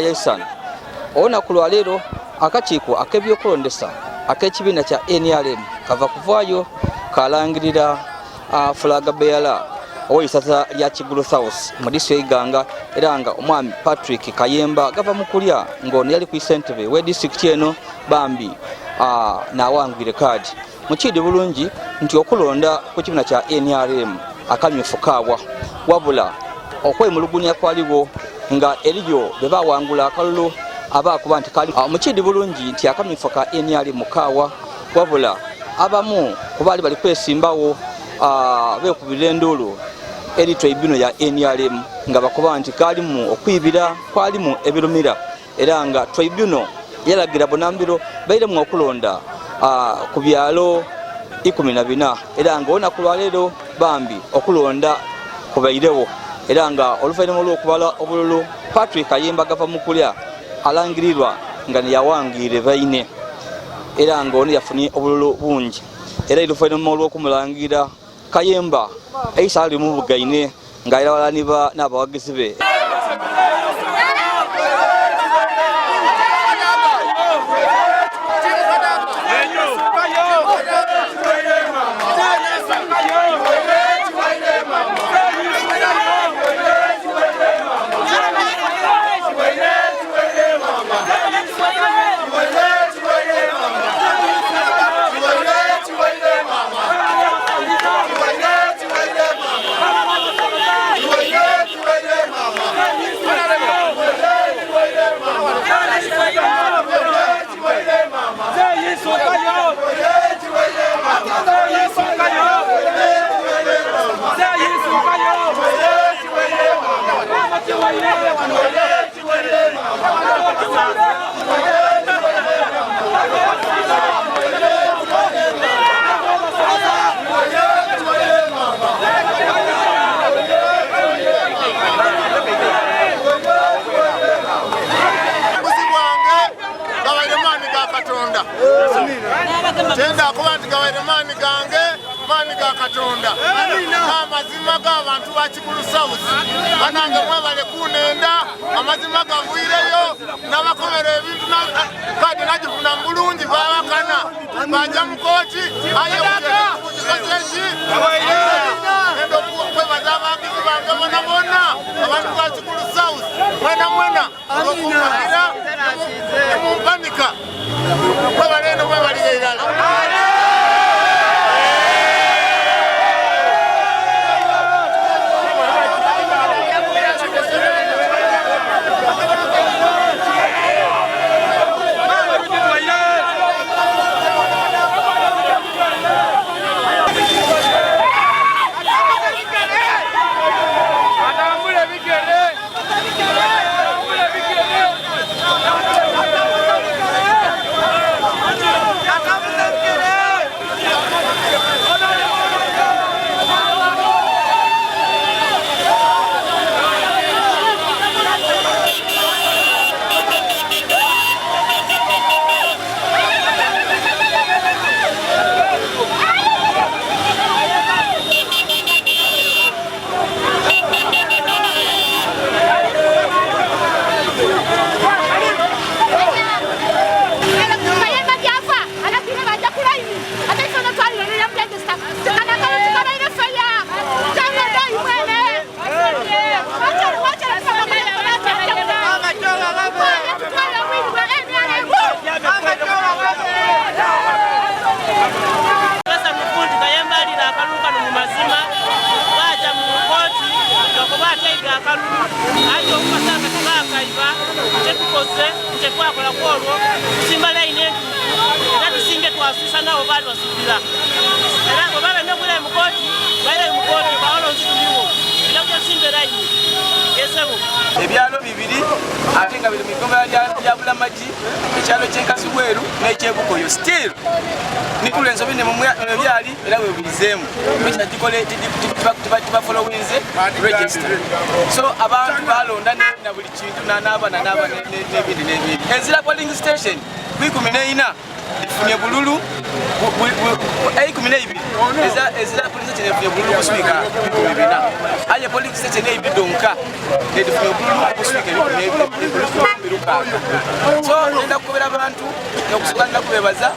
election olunaku lwa leero akakiiko ak'ebyokulondesa ak'ekibiina kya NRM kava kuvaayo kalangirira flag bearer ow'eisata lya Kigulu South mu disitulikiti y'Iganga era nga omwami Patrick Kayemba gava mu kulya ng'ono yali ku ssentebe w'e disitulikiti eno bambi n'awangwire kaadi. Mukiidi bulungi nti okulonda ku kibiina kya NRM akamyufu kaabwa wabula okwemulugunya kwaliwo nga eriyo bwe bawangula akalulu abakuba nti kali mukiidi bulungi nti akamyufu ka NRM kaawa wabula abamu kubaali bali kwesimbawo beekubira enduulu eri tribunal ya NRM nga bakuba nti kalimu okwibira kwalimu ebirumira era nga tribunal yalagira bonambiro bairemu okulonda ku byalo 14 era nga olunaku lwa leero bambi okulonda kubairewo era nga oluvannyuma lw'okubala obululu Patrick Kayemba gava mu kulya alangirirwa nga neyawangire baine era nga ono yafunye obululu bungi era oluvannyuma lw'okumulangira Kayemba eisa ali mu bugaine nga era walaniba n'abawagizi be. Tenda kuba nti gawaire maani gange maani ga Katonda amazima g'abantu ba Kigulu South banange mwebale kunenda amazima gavuireyo n'abakomera ebintu kadi nagifuna mu bulungi babakana baja mu kooti ayekuzeki endo kwebaza abagizi bange bona bona abantu ba Kigulu South mwena okumalira emumpanika mwebaleno mwebalire irala. Ebyalo bibiri ate nga biri mu igomba lya Bulamaji ekyalo ky'Enkasugweru n'ekyebukoyo still nikula ensobi ne mu byali era we bulizeemu tukikole tubafolowinze register so abantu balonda na buli kintu n'ebindi ezira polling station 14 ifunye bululu 12 ezira polisi chene ifunye bululu kuswika 14 aye polisi chene ibidonka ifunye bululu kuswika 12 so nenda kukobera abantu nokusukana kubebaza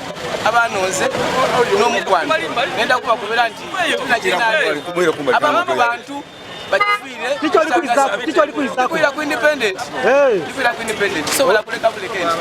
abanoze n'omukwano nenda kubakobera nti abamu bantu bakifire ticho likuliza ku independent so wala kuleka bulekeni